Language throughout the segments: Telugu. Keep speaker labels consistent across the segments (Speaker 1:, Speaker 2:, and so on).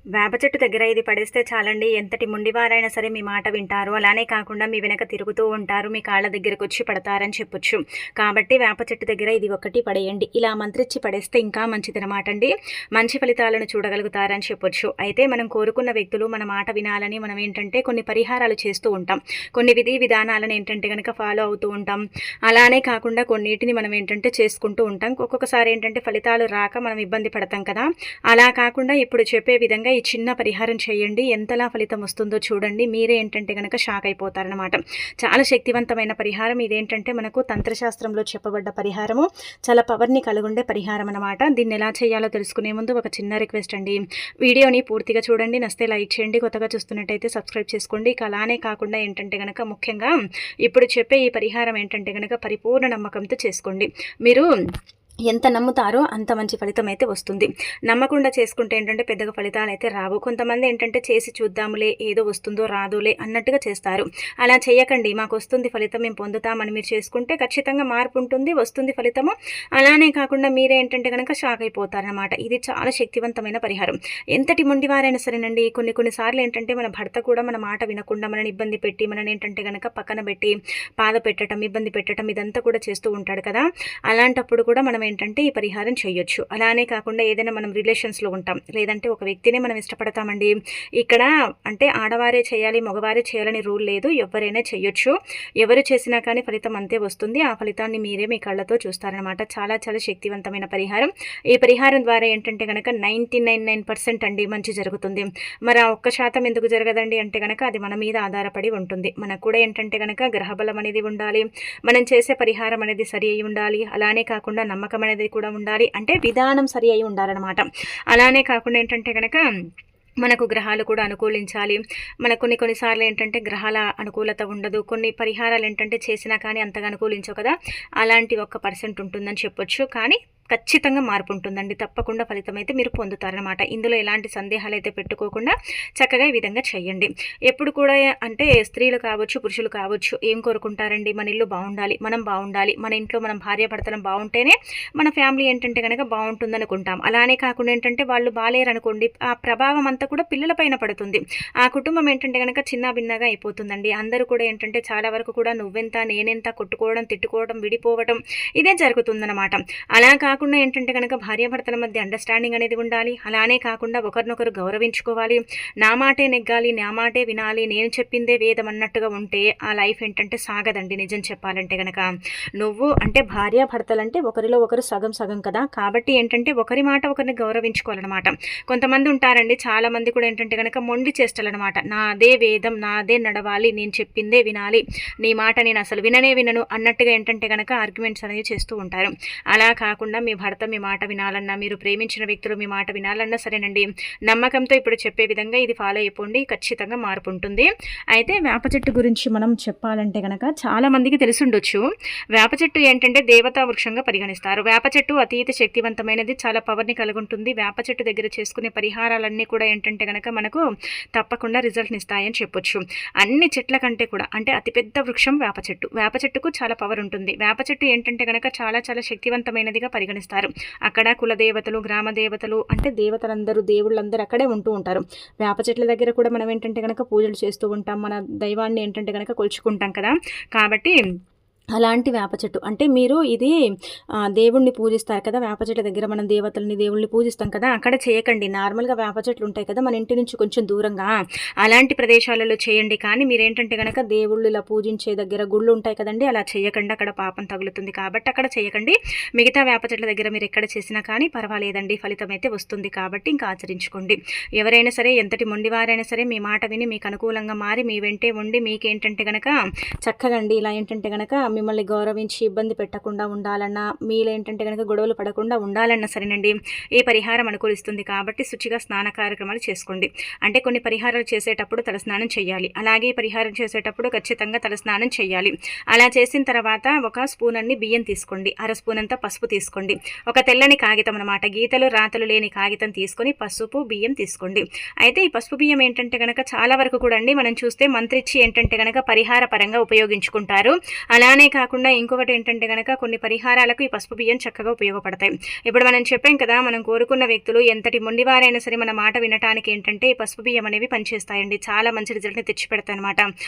Speaker 1: వేప చెట్టు దగ్గర ఇది పడేస్తే చాలండి, ఎంతటి మొండివారైనా సరే మీ మాట వింటారు. అలానే కాకుండా మీ వెనక తిరుగుతూ ఉంటారు, మీ కాళ్ళ దగ్గరకు వచ్చి పడతారని చెప్పొచ్చు. కాబట్టి వేప చెట్టు దగ్గర ఇది ఒకటి పడేయండి. ఇలా మంత్రిచ్చి పడేస్తే ఇంకా మంచిదనమాట అండి. మంచి ఫలితాలను చూడగలుగుతారని చెప్పొచ్చు. అయితే మనం కోరుకున్న వ్యక్తులు మన మాట వినాలని మనం ఏంటంటే కొన్ని పరిహారాలు చేస్తూ ఉంటాం, కొన్ని విధి విధానాలను ఏంటంటే కనుక ఫాలో అవుతూ ఉంటాం. అలానే కాకుండా కొన్నిటిని మనం ఏంటంటే చేసుకుంటూ ఉంటాం. ఒక్కొక్కసారి ఏంటంటే ఫలితాలు రాక మనం ఇబ్బంది పడతాం కదా. అలా కాకుండా ఇప్పుడు చెప్పే విధంగా ఈ చిన్న పరిహారం చేయండి, ఎంతలా ఫలితం వస్తుందో చూడండి. మీరే ఏంటంటే కనుక షాక్ అయిపోతారనమాట. చాలా శక్తివంతమైన పరిహారం ఇదేంటంటే మనకు తంత్రశాస్త్రంలో చెప్పబడ్డ పరిహారము, చాలా పవర్ని కలుగుండే పరిహారం అనమాట. దీన్ని ఎలా చేయాలో తెలుసుకునే ముందు ఒక చిన్న రిక్వెస్ట్ అండి, వీడియోని పూర్తిగా చూడండి, నస్తే లైక్ చేయండి, కొత్తగా చూస్తున్నట్టయితే సబ్స్క్రైబ్ చేసుకోండి. ఇక అలానే కాకుండా ఏంటంటే కనుక ముఖ్యంగా ఇప్పుడు చెప్పే ఈ పరిహారం ఏంటంటే కనుక పరిపూర్ణ నమ్మకంతో చేసుకోండి. మీరు ఎంత నమ్ముతారో అంత మంచి ఫలితం అయితే వస్తుంది. నమ్మకుండా చేసుకుంటే ఏంటంటే పెద్దగా ఫలితాలు అయితే రావు. కొంతమంది ఏంటంటే చేసి చూద్దాములే, ఏదో వస్తుందో రాదులే అన్నట్టుగా చేస్తారు. అలా చేయకండి. మాకు వస్తుంది ఫలితం, మేము పొందుతామని మీరు చేసుకుంటే ఖచ్చితంగా మార్పు ఉంటుంది, వస్తుంది ఫలితము. అలానే కాకుండా మీరే ఏంటంటే కనుక షాక్ అయిపోతారనమాట. ఇది చాలా శక్తివంతమైన పరిహారం. ఎంతటి మొండివారైనా సరేనండి, కొన్నిసార్లు ఏంటంటే మన భర్త కూడా మన మాట వినకుండా మనని ఇబ్బంది పెట్టి, మనని ఏంటంటే కనుక పక్కన పెట్టి బాధ పెట్టడం, ఇబ్బంది పెట్టడం, ఇదంతా కూడా చేస్తూ ఉంటాడు కదా. అలాంటప్పుడు కూడా మనం ఏంటంటే ఈ పరిహారం చేయొచ్చు. అలానే కాకుండా ఏదైనా మనం రిలేషన్స్లో ఉంటాం, లేదంటే ఒక వ్యక్తిని మనం ఇష్టపడతామండి. ఇక్కడ అంటే ఆడవారే చేయాలి, మగవారే చేయాలని రూల్ లేదు, ఎవరైనా చేయొచ్చు. ఎవరు చేసినా కానీ ఫలితం అంతే వస్తుంది. ఆ ఫలితాన్ని మీరే మీ కళ్ళతో చూస్తారనమాట. చాలా చాలా శక్తివంతమైన పరిహారం. ఈ పరిహారం ద్వారా ఏంటంటే కనుక 99% అండి మంచి జరుగుతుంది. మరి ఆ 1% ఎందుకు జరగదండి అంటే కనుక అది మన మీద ఆధారపడి ఉంటుంది. మనకు కూడా ఏంటంటే కనుక గ్రహబలం అనేది ఉండాలి, మనం చేసే పరిహారం అనేది సరి అయి ఉండాలి. అలానే కాకుండా నమ్మకం అనేది కూడా ఉండాలి, అంటే విధానం సరి అయి ఉండాలన్నమాట. అలానే కాకుండా ఏంటంటే కనుక మనకు గ్రహాలు కూడా అనుకూలించాలి. మనకు కొన్నిసార్లు ఏంటంటే గ్రహాల అనుకూలత ఉండదు, కొన్ని పరిహారాలు ఏంటంటే చేసినా కానీ అంతగా అనుకూలించవు కదా. అలాంటి 1% ఉంటుందని చెప్పొచ్చు. కానీ ఖచ్చితంగా మార్పు ఉంటుందండి, తప్పకుండా ఫలితం అయితే మీరు పొందుతారనమాట. ఇందులో ఎలాంటి సందేహాలు అయితే పెట్టుకోకుండా చక్కగా ఈ విధంగా చేయండి. ఎప్పుడు కూడా అంటే స్త్రీలు కావచ్చు, పురుషులు కావచ్చు, ఏం కోరుకుంటారండి, మన ఇల్లు బాగుండాలి, మనం బాగుండాలి, మన ఇంట్లో మనం భార్యాభర్తలం బాగుంటేనే మన ఫ్యామిలీ ఏంటంటే కనుక బాగుంటుంది అనుకుంటాం. అలానే కాకుండా ఏంటంటే వాళ్ళు బాలేరనుకోండి, ఆ ప్రభావం అంతా కూడా పిల్లల పైన పడుతుంది. ఆ కుటుంబం ఏంటంటే కనుక చిన్న భిన్నగా అయిపోతుందండి. అందరూ కూడా ఏంటంటే చాలా వరకు కూడా నువ్వెంత నేనెంత కొట్టుకోవడం, తిట్టుకోవడం, విడిపోవడం ఇదే జరుగుతుందన్నమాట. అలా కాకుండా ఏంటంటే కనుక భార్యాభర్తల మధ్య అండర్స్టాండింగ్ అనేది ఉండాలి. అలానే కాకుండా ఒకరినొకరు గౌరవించుకోవాలి. నా మాటే నెగ్గాలి, నా మాటే వినాలి, నేను చెప్పిందే వేదం అన్నట్టుగా ఉంటే ఆ లైఫ్ ఏంటంటే సాగదండి. నిజం చెప్పాలంటే కనుక నువ్వు అంటే భార్యాభర్తలంటే ఒకరిలో ఒకరు సగం సగం కదా. కాబట్టి ఏంటంటే ఒకరి మాట ఒకరిని గౌరవించుకోవాలన్నమాట. కొంతమంది ఉంటారండి, చాలా మంది కూడా ఏంటంటే కనుక మొండి చేస్తాలన్నమాట. నాదే వేదం, నాదే నడవాలి, నేను చెప్పిందే వినాలి, నీ మాట నేను అసలు విననే వినను అన్నట్టుగా ఏంటంటే కనుక ఆర్గ్యుమెంట్స్ అనేవి చేస్తూ ఉంటారు. అలా కాకుండా మీ భర్త మీ మాట వినాలన్నా, మీరు ప్రేమించిన వ్యక్తులు మీ మాట వినాలన్నా సరేనండి, నమ్మకంతో ఇప్పుడు చెప్పే విధంగా ఇది ఫాలో అయిపోండి, ఖచ్చితంగా మార్పు ఉంటుంది. అయితే వేప చెట్టు గురించి మనం చెప్పాలంటే కనుక చాలా మందికి తెలిసుండొచ్చు. వేప చెట్టు ఏంటంటే దేవతా వృక్షంగా పరిగణిస్తారు. వేప చెట్టు అతీత శక్తివంతమైనది, చాలా పవర్ని కలిగి ఉంటుంది. వేప చెట్టు దగ్గర చేసుకునే పరిహారాలన్నీ కూడా ఏంటంటే కనుక మనకు తప్పకుండా రిజల్ట్ని ఇస్తాయని చెప్పొచ్చు. అన్ని చెట్ల కంటే కూడా అంటే అతిపెద్ద వృక్షం వేప చెట్టు. వేప చెట్టుకు చాలా పవర్ ఉంటుంది. వేప చెట్టు ఏంటంటే కనుక చాలా చాలా శక్తివంతమైనదిగా పరిగణిస్తారు. అక్కడ కులదేవతలు, గ్రామ దేవతలు అంటే దేవతలందరూ, దేవుళ్ళందరూ అక్కడే ఉంటూ ఉంటారు. వేప చెట్ల దగ్గర కూడా మనం ఏంటంటే కనుక పూజలు చేస్తూ ఉంటాం, మన దైవాన్ని ఏంటంటే కనుక కొలుచుకుంటాం కదా. కాబట్టి అలాంటి వేప చెట్టు అంటే మీరు ఇది దేవుణ్ణి పూజిస్తారు కదా, వేప చెట్ల దగ్గర మనం దేవతల్ని దేవుళ్ళని పూజిస్తాం కదా, అక్కడ చేయకండి. నార్మల్గా వేప చెట్లు ఉంటాయి కదా మన ఇంటి నుంచి కొంచెం దూరంగా, అలాంటి ప్రదేశాలలో చేయండి. కానీ మీరేంటంటే కనుక దేవుళ్ళు ఇలా పూజించే దగ్గర గుళ్ళు ఉంటాయి కదండి, అలా చేయకండి, అక్కడ పాపం తగులుతుంది కాబట్టి అక్కడ చేయకండి. మిగతా వేప చెట్ల దగ్గర మీరు ఎక్కడ చేసినా కానీ పర్వాలేదండి, ఫలితం అయితే వస్తుంది. కాబట్టి ఇంకా ఆచరించుకోండి. ఎవరైనా సరే, ఎంతటి మొండివారైనా సరే మీ మాట విని మీకు అనుకూలంగా మారి మీ వెంటే ఉండి మీకేంటంటే కనుక చక్కగా అండి ఇలా ఏంటంటే కనుక మిమ్మల్ని గౌరవించి ఇబ్బంది పెట్టకుండా ఉండాలన్నా, మీరేంటంటే కనుక గొడవలు పడకుండా ఉండాలన్నా సరేనండి, ఈ పరిహారం అనుకూలిస్తుంది. కాబట్టి శుచిగా స్నాన కార్యక్రమాలు చేసుకోండి. అంటే కొన్ని పరిహారాలు చేసేటప్పుడు తలస్నానం చేయాలి, అలాగే పరిహారం చేసేటప్పుడు ఖచ్చితంగా తలస్నానం చేయాలి. అలా చేసిన తర్వాత ఒక స్పూన్ అన్ని బియ్యం తీసుకోండి, అర స్పూన్ అంతా పసుపు తీసుకోండి, ఒక తెల్లని కాగితం అనమాట, గీతలు రాతలు లేని కాగితం తీసుకొని పసుపు బియ్యం తీసుకోండి. అయితే ఈ పసుపు బియ్యం ఏంటంటే కనుక చాలా వరకు కూడా అండి మనం చూస్తే మంత్రిచ్చి ఏంటంటే కనుక పరిహార పరంగా ఉపయోగించుకుంటారు. అలానే కాకుండా ఇంకొకటి ఏంటంటే కనుక కొన్ని పరిహారాలకు ఈ పసుపు బియ్యం చక్కగా ఉపయోగపడతాయి. ఇప్పుడు మనం చెప్పాం కదా, మనం కోరుకున్న వ్యక్తులు ఎంతటి మొండివారైనా సరే మన మాట వినటానికి ఏంటంటే ఈ పసుపు బియ్యం అనేవి పనిచేస్తాయండి. చాలా మంచి రిజల్ట్ని తెచ్చిపెడతాయి అనమాట.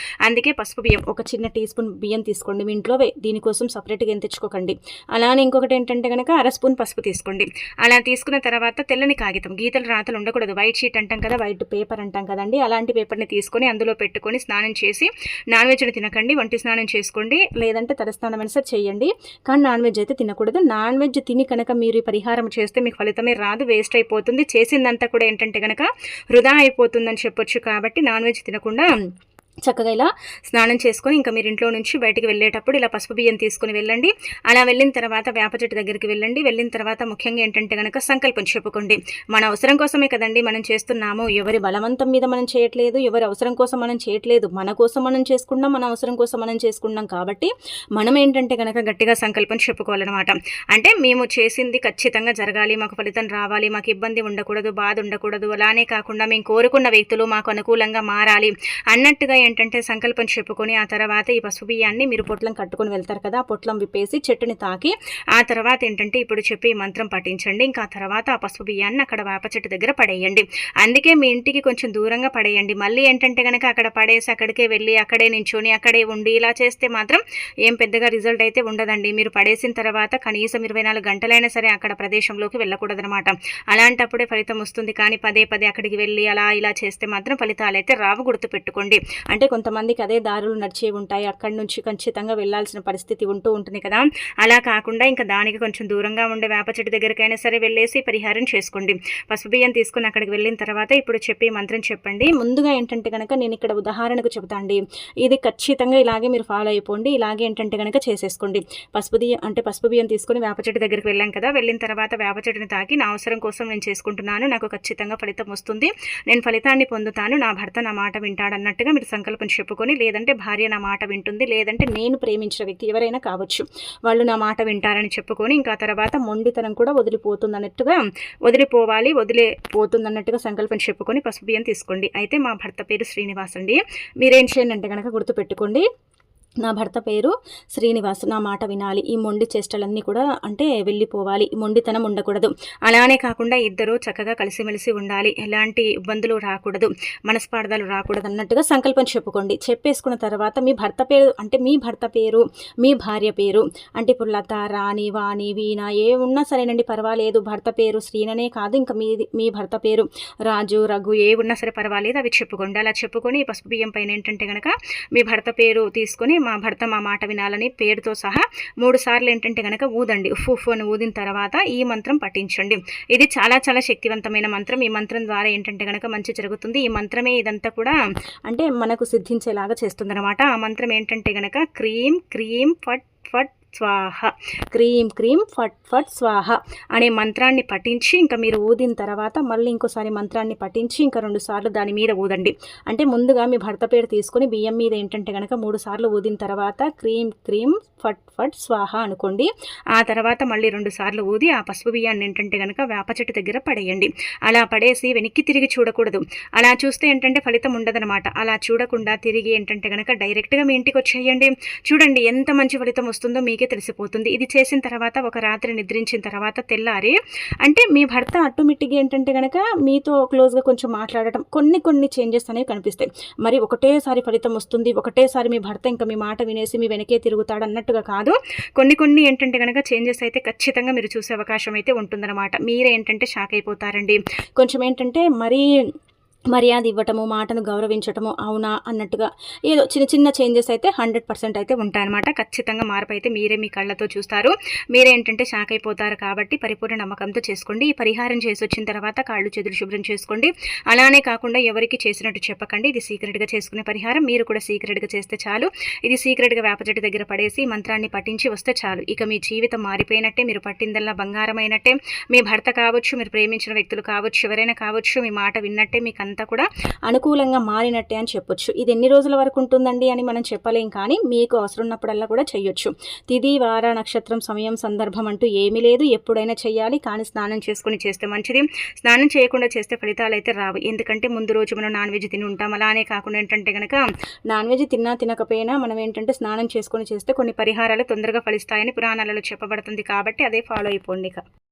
Speaker 1: అందుకే పసుపు బియ్యం ఒక చిన్న టీ స్పూన్ బియ్యం తీసుకోండి. మీ ఇంట్లో దీనికోసం సపరేట్గా ఏం తెచ్చుకోకండి. అలానే ఇంకొకటి ఏంటంటే కనుక అర స్పూన్ పసుపు తీసుకోండి. అలా తీసుకున్న తర్వాత తెల్లని కాగితం, గీతలు రాతలు ఉండకూడదు, వైట్ షీట్ అంటాం కదా, వైట్ పేపర్ అంటాం కదండి, అలాంటి పేపర్ని తీసుకొని అందులో పెట్టుకొని స్నానం చేసి, నాన్ వెజ్ని తినకండి, వంటి స్నానం చేసుకోండి, లేదంటే తలస్నానం అయినా సరే చేయండి, కానీ నాన్ వెజ్ అయితే తినకూడదు. నాన్ వెజ్ తిని కనుక మీరు ఈ పరిహారం చేస్తే మీకు ఫలితమే రాదు, వేస్ట్ అయిపోతుంది, చేసిందంతా కూడా ఏంటంటే కనుక వృధా అయిపోతుందని చెప్పొచ్చు. కాబట్టి నాన్ వెజ్ తినకుండా చక్కగా ఇలా స్నానం చేసుకొని ఇంకా మీరు ఇంట్లో నుంచి బయటికి వెళ్ళేటప్పుడు ఇలా పసుపు బియ్యం తీసుకుని వెళ్ళండి. అలా వెళ్ళిన తర్వాత వేప చెట్టు దగ్గరికి వెళ్ళండి. వెళ్ళిన తర్వాత ముఖ్యంగా ఏంటంటే కనుక సంకల్పం చెప్పుకోండి. మన అవసరం కోసమే కదండి మనం చేస్తున్నాము, ఎవరి బలవంతం మీద మనం చేయట్లేదు, ఎవరి అవసరం కోసం మనం చేయట్లేదు, మన కోసం మనం చేసుకున్నాం, మన అవసరం కోసం మనం చేసుకున్నాం. కాబట్టి మనం ఏంటంటే కనుక గట్టిగా సంకల్పం చెప్పుకోవాలన్నమాట. అంటే మేము చేసింది ఖచ్చితంగా జరగాలి, మాకు ఫలితం రావాలి, మాకు ఇబ్బంది ఉండకూడదు, బాధ ఉండకూడదు, అలానే కాకుండా మేము కోరుకున్న వ్యక్తులు మాకు అనుకూలంగా మారాలి అన్నట్టుగా ఏంటంటే సంకల్పం చెప్పుకొని ఆ తర్వాత ఈ పసుపు బియ్యాన్ని మీరు పొట్లం కట్టుకొని వెళ్తారు కదా, ఆ పొట్లం విప్పేసి చెట్టుని తాకి ఆ తర్వాత ఏంటంటే ఇప్పుడు చెప్పి మంత్రం పఠించండి. ఇంకా ఆ తర్వాత ఆ పసుపు బియ్యాన్ని అక్కడ వేప చెట్టు దగ్గర పడేయండి. అందుకే మీ ఇంటికి కొంచెం దూరంగా పడేయండి. మళ్ళీ ఏంటంటే కనుక అక్కడ పడేసి అక్కడికే వెళ్ళి అక్కడే నించొని అక్కడే ఉండి ఇలా చేస్తే మాత్రం ఏం పెద్దగా రిజల్ట్ అయితే ఉండదండి. మీరు పడేసిన తర్వాత కనీసం 24 గంటలైనా సరే అక్కడ ప్రదేశంలోకి వెళ్ళకూడదనమాట. అలాంటప్పుడే ఫలితం వస్తుంది. కానీ పదే పదే అక్కడికి వెళ్ళి అలా ఇలా చేస్తే మాత్రం ఫలితాలు అయితే రావు, గుర్తుపెట్టుకోండి. అంటే కొంతమందికి అదే దారులు నడిచే ఉంటాయి, అక్కడి నుంచి ఖచ్చితంగా వెళ్ళాల్సిన పరిస్థితి ఉంటూ ఉంటుంది కదా. అలా కాకుండా ఇంకా దానికి కొంచెం దూరంగా ఉండే వేప చెట్టు దగ్గరికైనా సరే వెళ్ళేసి పరిహారం చేసుకోండి. పసుపు బియ్యం తీసుకుని అక్కడికి వెళ్ళిన తర్వాత ఇప్పుడు చెప్పి మంత్రం చెప్పండి. ముందుగా ఏంటంటే కనుక నేను ఇక్కడ ఉదాహరణకు చెబుతాండి, ఇది ఖచ్చితంగా ఇలాగే మీరు ఫాలో అయిపోండి. ఇలాగే ఏంటంటే కనుక చేసేసుకోండి. పసుపు బియ్యం తీసుకుని వేప చెట్టు దగ్గరికి వెళ్ళాం కదా, వెళ్ళిన తర్వాత వేప చెట్టుని తాకి నా అవసరం కోసం నేను చేసుకుంటున్నాను, నాకు ఖచ్చితంగా ఫలితం వస్తుంది, నేను ఫలితాన్ని పొందుతాను, నా భర్త నా మాట వింటాడన్నట్టుగా మీరు సంకల్పం చెప్పుకొని, లేదంటే భార్య నా మాట వింటుంది, లేదంటే నేను ప్రేమించిన వ్యక్తి ఎవరైనా కావచ్చు వాళ్ళు నా మాట వింటారని చెప్పుకొని ఇంకా తర్వాత మొండితనం కూడా వదిలిపోతుందన్నట్టుగా సంకల్పం చెప్పుకొని పసుపు బియ్యం తీసుకోండి. అయితే మా భర్త పేరు శ్రీనివాస్ అండి. మీరేం చేయండి అంటే కనుక గుర్తుపెట్టుకోండి, నా భర్త పేరు శ్రీనివాస్, నా మాట వినాలి, ఈ మొండి చేష్టలన్నీ కూడా అంటే వెళ్ళిపోవాలి, మొండితనం ఉండకూడదు, అలానే కాకుండా ఇద్దరు చక్కగా కలిసిమెలిసి ఉండాలి, ఎలాంటి ఇబ్బందులు రాకూడదు, మనస్పార్థాలు రాకూడదు అన్నట్టుగా సంకల్పం చెప్పుకోండి. చెప్పేసుకున్న తర్వాత మీ భర్త పేరు అంటే మీ భర్త పేరు, మీ భార్య పేరు అంటే ఇప్పుడు లత, రాణి, వాణి, వీణ ఏ ఉన్నా సరేనండి పర్వాలేదు. భర్త పేరు శ్రీననే కాదు, ఇంకా మీ భర్త పేరు రాజు, రఘు ఏ ఉన్నా సరే పర్వాలేదు, అవి చెప్పుకోండి. అలా చెప్పుకొని పసుపు బియ్యం పైన ఏంటంటే కనుక మీ భర్త పేరు తీసుకొని మా భర్త మా మాట వినాలని పేరుతో సహా 3 సార్లు ఏంటంటే కనుక ఊదండి. ఉఫ్ అని ఊదిన తర్వాత ఈ మంత్రం పఠించండి. ఇది చాలా చాలా శక్తివంతమైన మంత్రం. ఈ మంత్రం ద్వారా ఏంటంటే కనుక మంచి జరుగుతుంది. ఈ మంత్రమే ఇదంతా కూడా అంటే మనకు సిద్ధించేలాగా చేస్తుంది అనమాట. ఆ మంత్రం ఏంటంటే కనుక క్రీం క్రీం ఫట్ ఫట్ స్వాహ, క్రీం క్రీం ఫట్ ఫట్ స్వాహ అనే మంత్రాన్ని పఠించి ఇంకా మీరు ఊదిన తర్వాత మళ్ళీ ఇంకోసారి మంత్రాన్ని పఠించి ఇంకా 2 సార్లు దాని మీద ఊదండి. అంటే ముందుగా మీ భర్త పేరు తీసుకొని బియ్యం మీద ఏంటంటే కనుక 3 సార్లు ఊదిన తర్వాత క్రీం క్రీం ఫట్ ఫట్ స్వాహ అనుకోండి. ఆ తర్వాత మళ్ళీ 2 సార్లు ఊది ఆ పసుపు బియ్యాన్ని ఏంటంటే కనుక వేప చెట్టు దగ్గర పడేయండి. అలా పడేసి వెనక్కి తిరిగి చూడకూడదు. అలా చూస్తే ఏంటంటే ఫలితం ఉండదనమాట. అలా చూడకుండా తిరిగి ఏంటంటే కనుక డైరెక్ట్గా మీ ఇంటికి వచ్చేయండి. చూడండి ఎంత మంచి ఫలితం వస్తుందో మీకే తెలిసిపోతుంది. ఇది చేసిన తర్వాత ఒక రాత్రి నిద్రించిన తర్వాత తెల్లారి అంటే మీ భర్త ఆటోమేటిక్గా ఏంటంటే కనుక మీతో క్లోజ్గా కొంచెం మాట్లాడటం కొన్ని చేంజెస్ అనేవి కనిపిస్తాయి. మరి ఒకటేసారి ఫలితం వస్తుంది, ఒకటేసారి మీ భర్త ఇంకా మీ మాట వినేసి మీ వెనకే తిరుగుతాడు అన్నట్టుగా కాదు. కొన్ని ఏంటంటే కనుక చేంజెస్ అయితే ఖచ్చితంగా మీరు చూసే అవకాశం అయితే ఉంటుందన్నమాట. మీరేంటంటే షాక్ అయిపోతారండి. కొంచెం ఏంటంటే మర్యాద ఇవ్వటము, మాటను గౌరవించటము, అవునా అన్నట్టుగా ఏదో చిన్న చేంజెస్ అయితే 100% అయితే ఉంటాయన్నమాట. ఖచ్చితంగా మార్పు అయితే మీరే మీ కళ్ళతో చూస్తారు. మీరేంటంటే షాక్ అయిపోతారు. కాబట్టి పరిపూర్ణ నమ్మకంతో చేసుకోండి. ఈ పరిహారం చేసి వచ్చిన తర్వాత కాళ్ళు చేతులు శుభ్రం చేసుకోండి. అలానే కాకుండా ఎవరికి చేసినట్టు చెప్పకండి. ఇది సీక్రెట్గా చేసుకునే పరిహారం. మీరు కూడా సీక్రెట్గా చేస్తే చాలు. ఇది సీక్రెట్గా వేప చెట్టు దగ్గర పడేసి మంత్రాన్ని పఠించి వస్తే చాలు. ఇక మీ జీవితం మారిపోయినట్టే, మీరు పట్టిందల్లా బంగారమైనట్టే. మీ భర్త కావచ్చు, మీరు ప్రేమించిన వ్యక్తులు కావచ్చు, ఎవరైనా కావచ్చు, మీ మాట విన్నట్టే, మీకు అంతా కూడా అనుకూలంగా మారినట్టే అని చెప్పొచ్చు. ఇది ఎన్ని రోజుల వరకు ఉంటుందండి అని మనం చెప్పలేం, కానీ మీకు అవసరం ఉన్నప్పుడల్లా కూడా చేయొచ్చు. తిథి, వార, నక్షత్రం, సమయం, సందర్భం అంటూ ఏమీ లేదు. ఎప్పుడైనా చేయాలి, కానీ స్నానం చేసుకుని చేస్తే మంచిది. స్నానం చేయకుండా చేస్తే ఫలితాలు అయితే రావు. ఎందుకంటే ముందు రోజు మనం నాన్ వెజ్ తిని ఉంటాం. అలానే కాకుండా ఏంటంటే కనుక నాన్ వెజ్ తిన్నా తినకపోయినా మనం ఏంటంటే స్నానం చేసుకుని చేస్తే కొన్ని పరిహారాలు తొందరగా ఫలిస్తాయని పురాణాలలో చెప్పబడుతుంది. కాబట్టి అదే ఫాలో అయిపోండి ఇక.